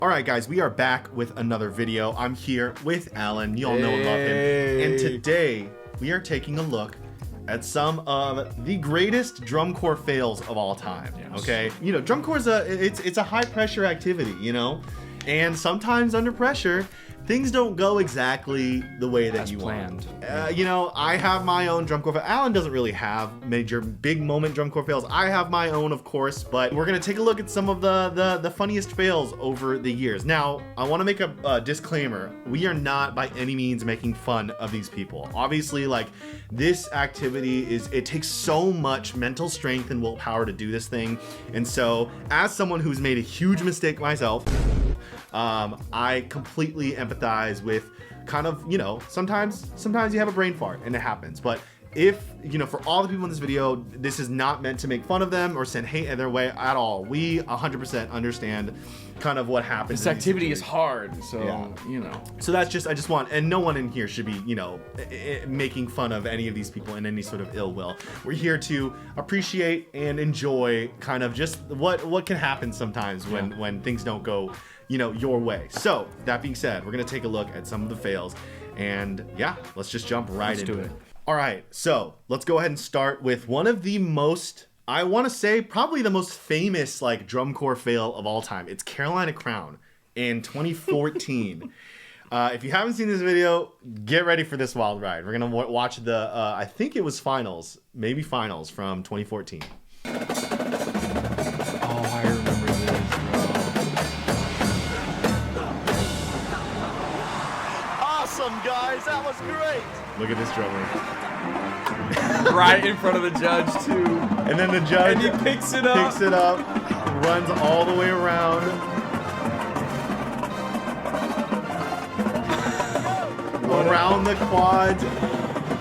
Alright guys, we are back with another video. I'm here with Alan. You all know and love him. And today, we are taking a look at some of the greatest drum corps fails of all time. Yes. Okay? You know, drum corps is it's a high pressure activity, you know? And sometimes under pressure, things don't go exactly the way that you planned. You know, I have my own drum corps fail. Alan doesn't really have major big moment drum corps fails. I have my own, of course, but we're gonna take a look at some of the funniest fails over the years. Now, I wanna make a disclaimer. We are not by any means making fun of these people. Obviously, like, this activity it takes so much mental strength and willpower to do this thing. And so, as someone who's made a huge mistake myself, I completely empathize with kind of, you know, sometimes you have a brain fart and it happens. But if, you know, for all the people in this video, this is not meant to make fun of them or send hate in their way at all. We 100% understand kind of what happens. This activity is hard, so, yeah. You know. So that's just, I just want, and no one in here should be, you know, making fun of any of these people in any sort of ill will. We're here to appreciate and enjoy kind of just what can happen sometimes when things don't go, you know, your way. So that being said, we're gonna take a look at some of the fails, and yeah, let's just jump right into it. All right, so let's go ahead and start with one of the most, I want to say, probably the most famous like drum corps fail of all time. It's Carolina Crown in 2014. If you haven't seen this video, get ready for this wild ride. We're gonna watch the I think it was finals, maybe finals from 2014. Oh, I remember this, bro. Awesome, guys, that was great. Look at this drummer. Right in front of the judge too. And then the judge and he picks it up, runs all the way around. Around the quads,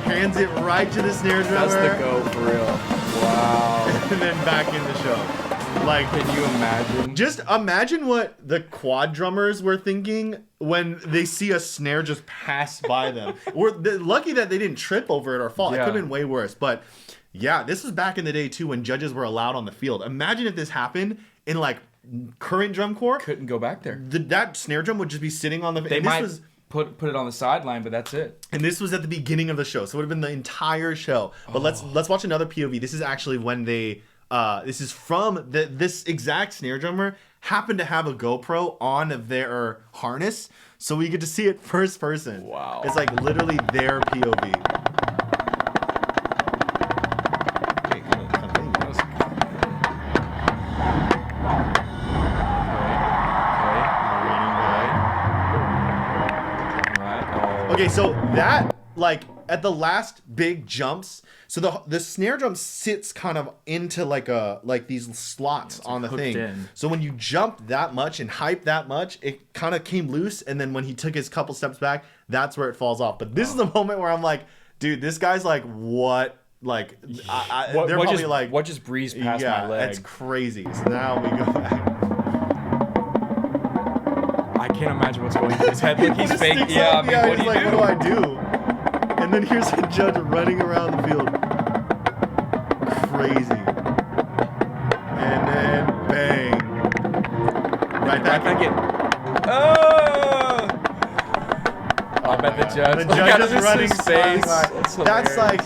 hands it right to the snare drummer. That's the go for real. Wow. And then back in the show. Like, can you imagine? Just imagine what the quad drummers were thinking when they see a snare just pass by them. We're lucky that they didn't trip over it or fall. Yeah. It could have been way worse. But yeah, this was back in the day too when judges were allowed on the field. Imagine if this happened in like current drum corps. Couldn't go back there. That snare drum would just be sitting on the. They might put it on the sideline, but that's it. And this was at the beginning of the show, so it would have been the entire show. But let's watch another POV. This is actually when they. This is from this exact snare drummer happened to have a GoPro on their harness, so we get to see it first person. Wow. It's like literally their POV. Okay, so that, like, at the last big jumps, so the snare drum sits kind of into like these slots on the thing. In. So when you jump that much and hype that much, it kind of came loose, and then when he took his couple steps back, that's where it falls off. But this is the moment where I'm like, dude, this guy's like, what? Like, they're probably like, what just breezed past my leg? That's crazy. So now we go back. I can't imagine what's going through his head. Like he's fake. Yeah, I mean, yeah, what do you like, do? What do I do? And then here's a judge running around the field. Crazy. And then bang. Right back in. Oh! I bet the judge. The judge is running face. That's like,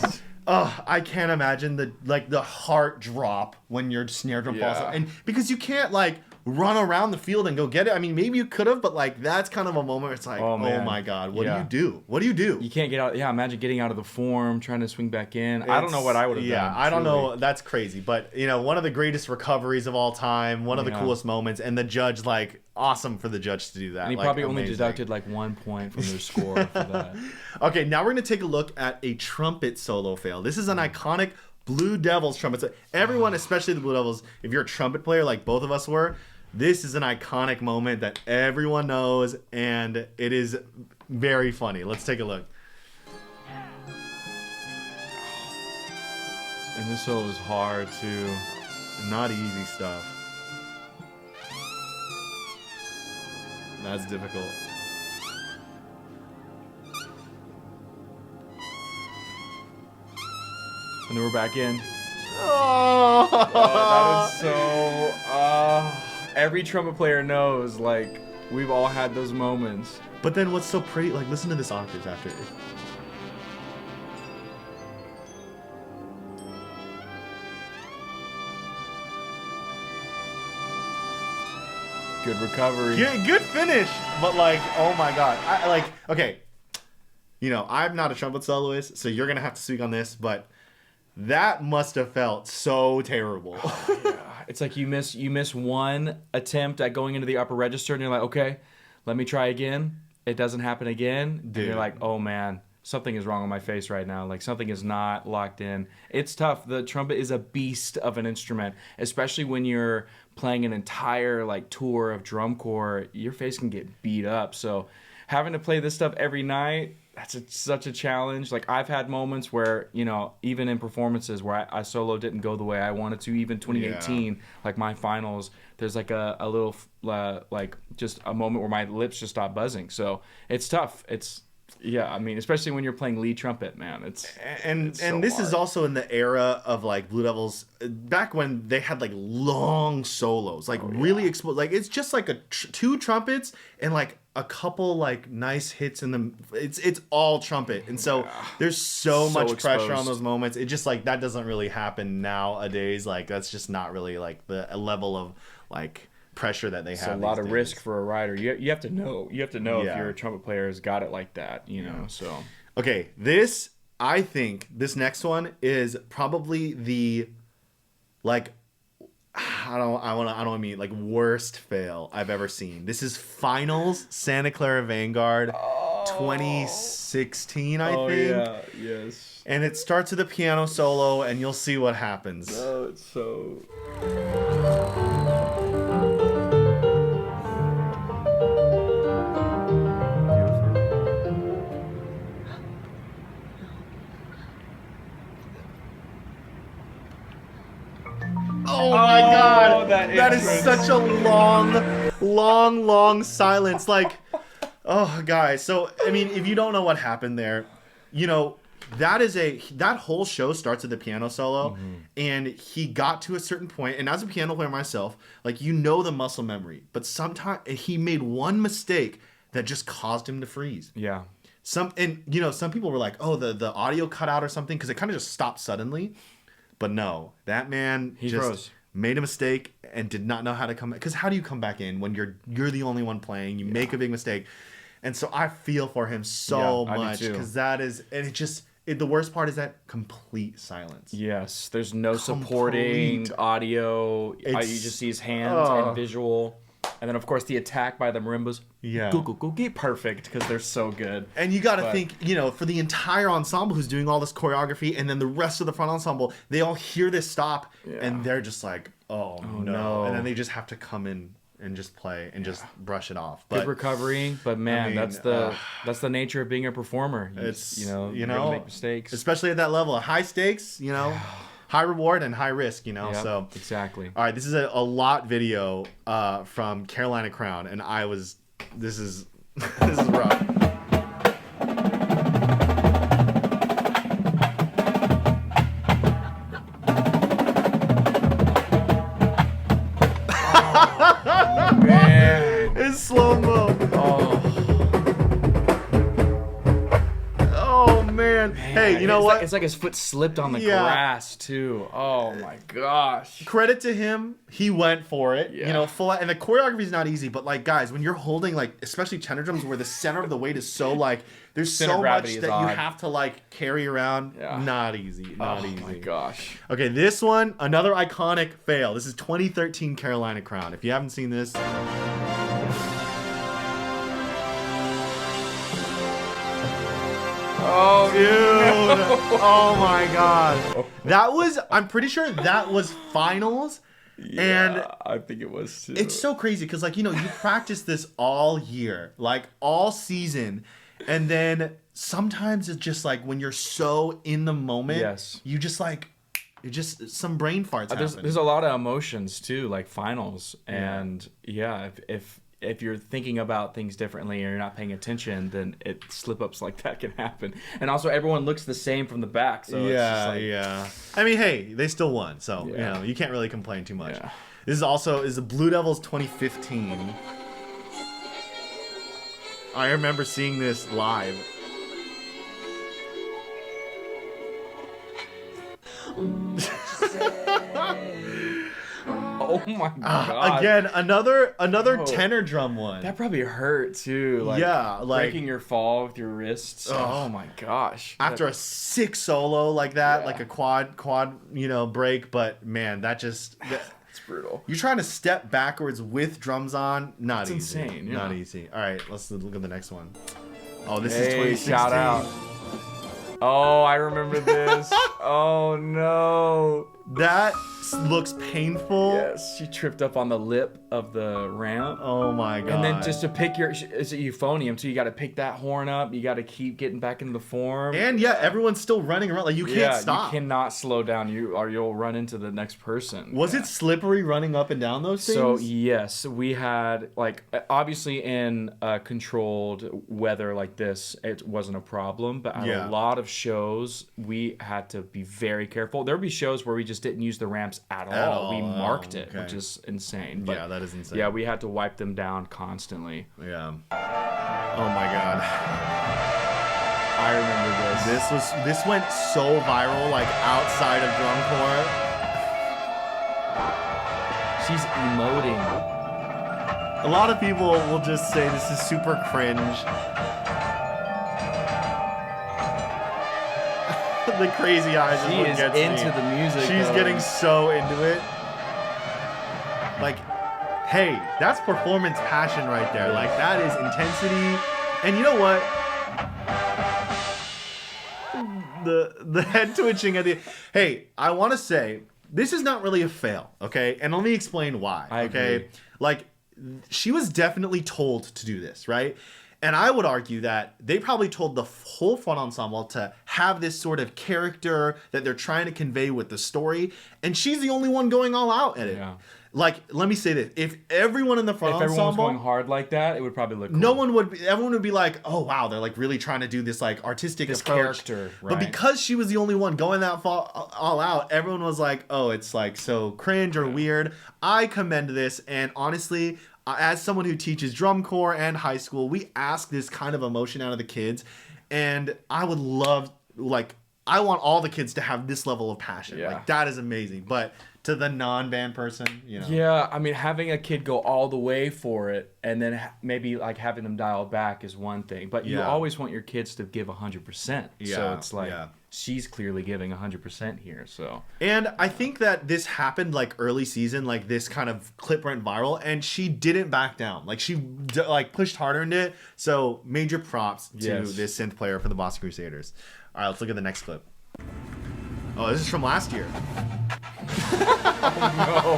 oh, I can't imagine the heart drop when your snare drum falls off. And because you can't like run around the field and go get it. I mean, maybe you could have, but like that's kind of a moment where it's like, oh my God, what do you do? What do you do? You can't get out. Yeah, imagine getting out of the form, trying to swing back in. I don't know what I would have done. Yeah, I don't know. That's crazy. But, you know, one of the greatest recoveries of all time, one of the coolest moments, and the judge, like, awesome for the judge to do that. And he like, probably only deducted like 1 point from their score for that. Okay, now we're going to take a look at a trumpet solo fail. This is an iconic Blue Devils trumpet. So everyone, especially the Blue Devils, if you're a trumpet player like both of us were, this is an iconic moment that everyone knows, and it is very funny. Let's take a look. And this solo is hard too. Not easy stuff. That's difficult. And then we're back in. Oh, that is so. Every trumpet player knows, like, We've all had those moments. But then what's so pretty, like, listen to this octaves after. Good recovery. Good finish, but like, oh my god. Okay, you know, I'm not a trumpet soloist, so you're gonna have to speak on this, but that must have felt so terrible. Yeah. It's like you miss one attempt at going into the upper register, and you're like, okay, let me try again. It doesn't happen again. Dude. And you're like, oh man, something is wrong with my face right now. Like something is not locked in. It's tough. The trumpet is a beast of an instrument, especially when you're playing an entire like tour of drum corps. Your face can get beat up. So having to play this stuff every night, that's such a challenge. Like I've had moments where, you know, even in performances where I solo didn't go the way I wanted to, even 2018, like my finals, there's like a little like just a moment where my lips just stop buzzing. So it's tough. Yeah, I mean, especially when you're playing lead trumpet, man. It's so this hard. is also in the era of like Blue Devils, back when they had like long solos, like really explode. Like it's just like two trumpets and like a couple like nice hits in them. It's all trumpet, and so there's so much pressure on exposed. those moments. It just like that doesn't really happen nowadays. Like that's just not really like the level of like pressure that they have. It's a lot these of days. risk for a rider. You have to know. You have to know if Yeah. your trumpet player has got it like that. You know. So Okay, I think this next one is probably the like I don't mean like worst fail I've ever seen. This is finals Santa Clara Vanguard 2016, I think. yeah, yes. And it starts with a piano solo and you'll see what happens. Oh, it's so. Oh my god! that is entrance. such a long silence. Like, oh, guys. So, I mean, if you don't know what happened there, you know, that whole show starts with the piano solo, and he got to a certain point, and as a piano player myself, like, you know the muscle memory, but sometimes he made one mistake that just caused him to freeze. Yeah. Some people were like, oh, the audio cut out or something, because it kind of just stopped suddenly. But no, that man He just froze. made a mistake and did not know how to come back. Because how do you come back in when you're the only one playing? You make a big mistake. And so I feel for him so Yeah, I do much, too. because that is, and the worst part is that complete silence. Yes. There's no supporting audio. You just see his hands and visual. And then, of course, the attack by the marimbas. Yeah. Go, get perfect because they're so good. And you got to think, you know, for the entire ensemble who's doing all this choreography, and then the rest of the front ensemble, they all hear this stop, and they're just like, oh no. And then they just have to come in and just play and just brush it off. But Good recovery, but man, I mean, that's the nature of being a performer. it's you're you gonna know, make mistakes. especially at that level, high stakes, you know, high reward and high risk, you know. Yep, So exactly. all right, this is a lot video from Carolina Crown, and this is this is rough. Man. It's slow mo. Oh man. Hey, you know It's what? Like, it's like his foot slipped on the Yeah. grass too. Oh my gosh. Credit to him, he went for it. Yeah. You know, full, and the choreography is not easy, but like, guys, when you're holding like, especially tenor drums, where the center of the weight is so like, there's Center so of much gravity is that you odd. have to like carry around. Yeah. Not easy. Not easy. Oh my gosh. Okay, this one, another iconic fail. This is 2013 Carolina Crown. If you haven't seen this, Oh dude, oh my god, that was. I'm pretty sure that was finals. And I think it was too. it's so crazy because, like, you know, you practice this all year, like all season, and then sometimes it's just like when you're so in the moment, Yes. you just like, you just some brain farts happen. There's a lot of emotions too, like finals, and if you're thinking about things differently or you're not paying attention, then slip ups like that can happen. And also, everyone looks the same from the back, so it's just like, yeah. I mean, hey, they still won, so you know you can't really complain too much. Yeah. This is the Blue Devils 2015. I remember seeing this live. Oh my god! Again, another tenor drum one. That probably hurt too. Like, yeah, like breaking your fall with your wrists. Oh my gosh! After a sick solo like that, like a quad, break. But man, it's brutal. You're trying to step backwards with drums on. Not easy. Insane. Yeah. Not easy. All right, let's look at the next one. Oh, this is Hey, 2016. shout out. Oh, I remember this. Oh no. That looks painful. Yes, she tripped up on the lip of the ramp. Oh my god. And then just to pick it's a euphonium, so you got to pick that horn up. You got to keep getting back into the form. And yeah, everyone's still running around. Like you can't stop. You cannot slow down. You'll run into the next person. Was it slippery running up and down those things? So yes, we had obviously in controlled weather like this, it wasn't a problem. But at a lot of shows, we had to be very careful. There would be shows where we just didn't use the ramps at all. We marked it, which is insane. But yeah, that is insane. Yeah, we had to wipe them down constantly. Yeah. Oh my god. I remember this. This went so viral, like outside of drum corps. She's emoting. A lot of people will just say this is super cringe. The crazy eyes is what gets me. She is into the music. She's getting so into it. Like, hey, that's performance passion right there. Like, that is intensity. And you know what? The head twitching at the... Hey, I want to say, this is not really a fail, okay? And let me explain why, I agree. Like, she was definitely told to do this, right? And I would argue that they probably told the whole front ensemble to have this sort of character that they're trying to convey with the story. And she's the only one going all out at it. Yeah. Like, let me say this. If everyone in the front ensemble... If everyone was going hard like that, it would probably look cool. Everyone would be like, oh, wow, they're like really trying to do this like artistic approach. Character, right. But because she was the only one going that far, all out, everyone was like, oh, it's like so cringe or weird. I commend this. And honestly... as someone who teaches drum corps and high school, we ask this kind of emotion out of the kids. And I would love, I want all the kids to have this level of passion. Yeah. Like, that is amazing. But to the non-band person, Yeah, I mean, having a kid go all the way for it and then maybe, having them dial back is one thing. But you always want your kids to give 100%. Yeah. So it's she's clearly giving 100% here, so. And I think that this happened, early season, this kind of clip went viral, and she didn't back down. She, pushed harder into it. So, major props to this synth player for the Boston Crusaders. All right, let's look at the next clip. Oh, this is from last year. Oh, no.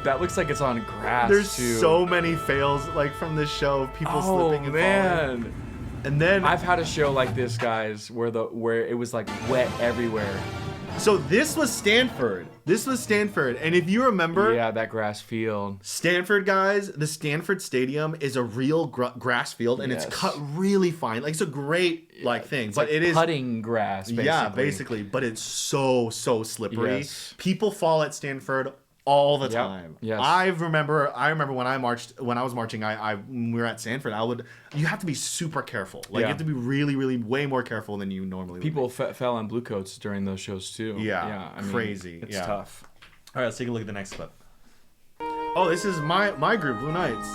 That looks like it's on grass, There's too. so many fails, from this show of people slipping and falling. And then I've had a show like this, guys, where it was wet everywhere. So this was Stanford. And if you remember, that grass field. Stanford, guys, the Stanford Stadium is a real grass field, and it's cut really fine. It's a great thing, but it is putting grass. Basically. Yeah, basically, but it's so slippery. Yes. People fall at Stanford all the time. Yes. I remember when I was marching, when we were at Stanford, you have to be super careful. You have to be really, really way more careful than you normally People would. fell on blue coats during those shows too. Yeah. I mean, crazy. It's tough. All right, let's take a look at the next clip. Oh, this is my group, Blue Knights.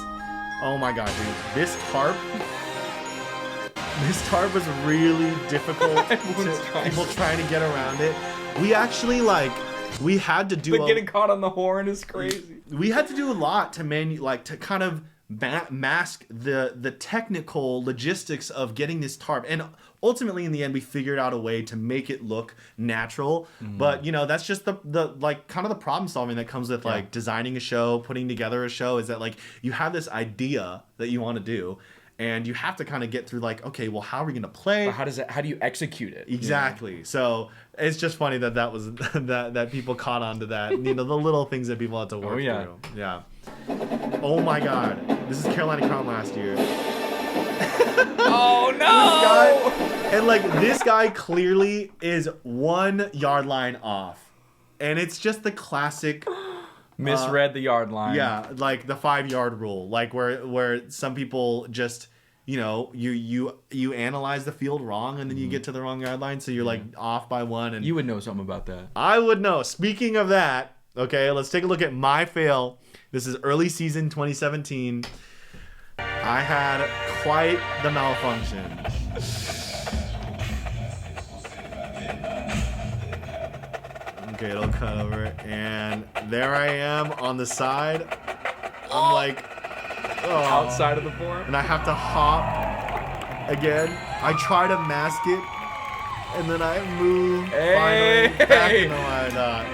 Oh my god, dude. This tarp was really difficult. People trying to get around it. We actually we had to do getting caught on the horn is crazy. We had to do a lot to kind of mask the technical logistics of getting this tarp, and ultimately in the end we figured out a way to make it look natural. But that's just the kind of the problem solving that comes with designing a show, putting together a show, is that you have this idea that you want to do, and you have to kind of get through okay, well, how are we going to play? How do you execute it? Exactly. Yeah. So it's just funny that was that people caught on to that. The little things that people had to work through. Yeah. Oh my god. This is Carolina Crown last year. Oh no! This guy clearly is 1 yard line off. And it's just the classic misread the yard line. Yeah, the 5 yard rule. Where some people just you analyze the field wrong, and then you get to the wrong yard line, so you're like off by one. And You would know something about that. I would know. Speaking of that, okay, let's take a look at my fail. This is early season 2017. I had quite the malfunction. Okay, it'll cut over, and there I am on the side. I'm like, Outside of the form? and I have to hop again. I try to mask it, and then I move finally back into my knot.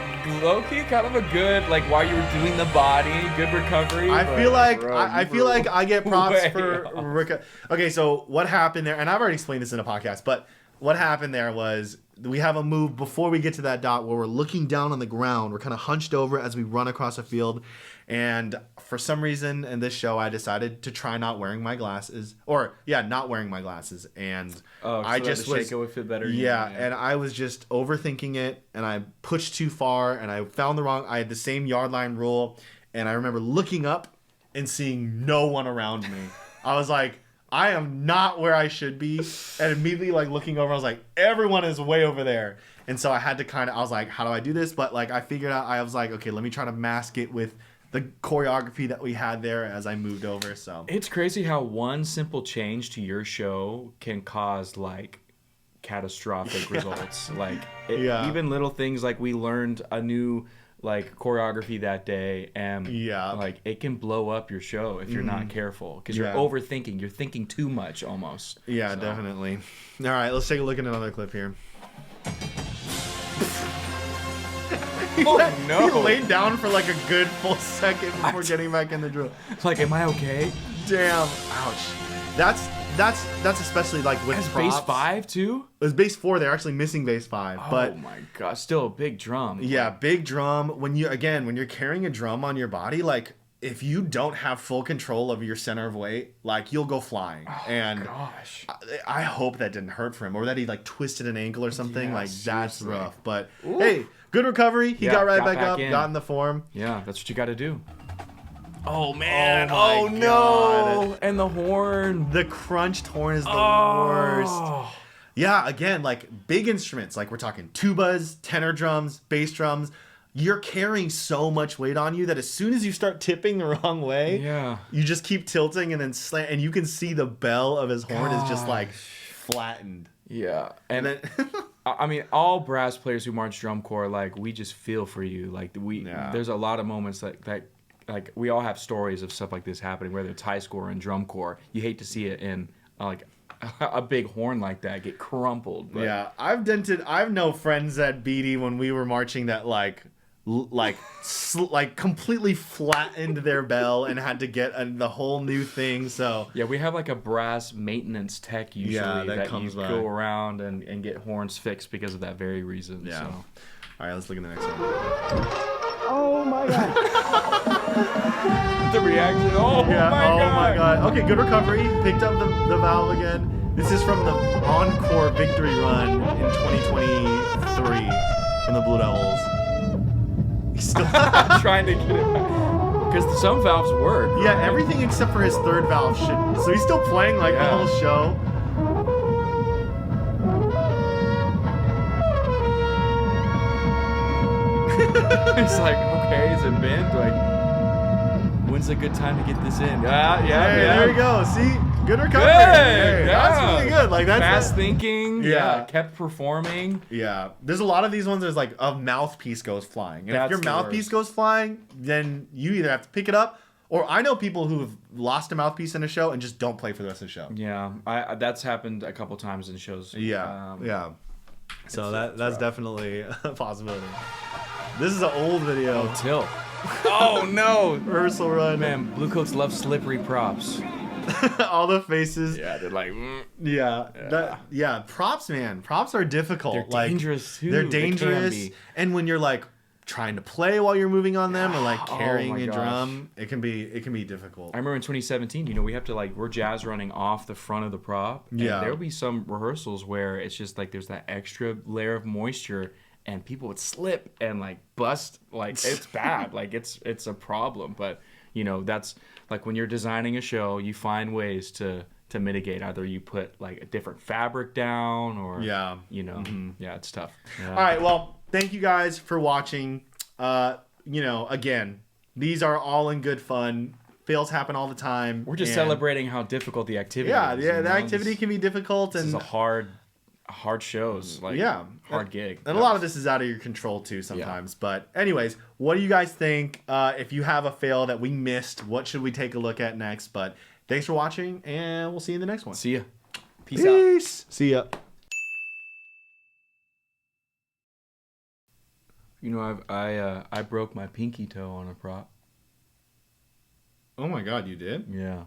Low-key, kind of a good, like, while you were doing the body, good recovery. I but, feel like bro, I you feel were like I get props way for off. Okay, so what happened there, and I've already explained this in a podcast, but what happened there was we have a move before we get to that dot where we're looking down on the ground. We're kind of hunched over as we run across a field, and for some reason in this show, I decided to try not wearing my glasses, not wearing my glasses, and I just the shaker would fit better. and I was just overthinking it, and I pushed too far, and I found I had the same yard line rule, and I remember looking up and seeing no one around me. I was like, I am not where I should be, and immediately like looking over, I was like, everyone is way over there, and so I had to I was like, how do I do this? But like I figured out, I was like, okay, let me try to mask it with the choreography that we had there as I moved over. So It's crazy how one simple change to your show can cause like catastrophic results. Like even little things like we learned a new like choreography that day, and like it can blow up your show if you're not careful, because you're overthinking. You're thinking too much almost. Yeah, definitely. All right, let's take a look at another clip here. Oh no! He laid down for like a good full second before getting back in the drill. Like, am I okay? Damn! Ouch! That's especially like with props. Bass 5 too? It was bass 4. They're actually missing bass 5. But oh my god! Still a big drum. Yeah, big drum. When you're carrying a drum on your body, like if you don't have full control of your center of weight, like you'll go flying. Oh and gosh! I hope that didn't hurt for him, or that he like twisted an ankle or something. Yeah, like that's seriously. rough. But hey, good recovery. He got right back up, got in the form. Yeah, that's what you got to do. Oh man. Oh, my no! God. And the horn. The crunched horn is the worst. Oh. Yeah, again, like big instruments, like we're talking tubas, tenor drums, bass drums. You're carrying so much weight on you that as soon as you start tipping the wrong way, you just keep tilting and then slant, and you can see the bell of his horn is just like flattened. Yeah, and then I mean, all brass players who march drum corps, like we just feel for you. Like there's a lot of moments like we all have stories of stuff like this happening, whether it's high score and drum corps. You hate to see it in like a big horn like that get crumpled. But. Yeah, I've no friends at BD when we were marching that like completely flattened their bell and had to get the whole new thing. So yeah, we have like a brass maintenance tech usually that comes you go around and get horns fixed because of that very reason. Yeah. So. All right, let's look at the next one. Oh my god. The reaction. Oh my god. Okay, good recovery. Picked up the valve again. This is from the encore victory run in 2023 from the Blue Devils. He's still trying to get it back. Because some valves work. Yeah, right? Everything except for his third valve should. So he's still playing like the whole show. It's like, okay, is it bent? Like, when's a good time to get this in? There we go. See, good recovery. Good. That's really good. Like that's fast thinking. Yeah, kept performing. Yeah, there's a lot of these ones. There's like a mouthpiece goes flying, and if your mouthpiece goes flying, then you either have to pick it up, or I know people who have lost a mouthpiece in a show and just don't play for the rest of the show. Yeah, that's happened a couple times in shows. Yeah. So that's definitely a possibility. This is an old video. Oh, tilt. Oh, no. Rehearsal run. Man, Bluecoats love slippery props. All the faces. Yeah, they're like... Props, man. Props are difficult. They're dangerous, too. They're dangerous. And when you're, like, trying to play while you're moving on them or, like, carrying a drum, it can be difficult. I remember in 2017, we have to, like, we're jazz running off the front of the prop. And there'll be some rehearsals where it's just, like, there's that extra layer of moisture and people would slip and like bust, like it's bad, like it's a problem. But that's like when you're designing a show, you find ways to to mitigate. Either you put like a different fabric down, or Yeah. yeah, it's tough. Yeah. All right, well, thank you guys for watching. Again, these are all in good fun. Fails happen all the time. We're just and celebrating how difficult the activity Yeah, is. the activity can be difficult, This and is a hard shows. Like, hard gig. And a lot of this is out of your control too sometimes. But anyways, what do you guys think? If you have a fail that we missed, what should we take a look at next? But thanks for watching, and we'll see you in the next one. See ya. Peace out. See ya. You know, I broke my pinky toe on a prop. Oh my God, you did? Yeah.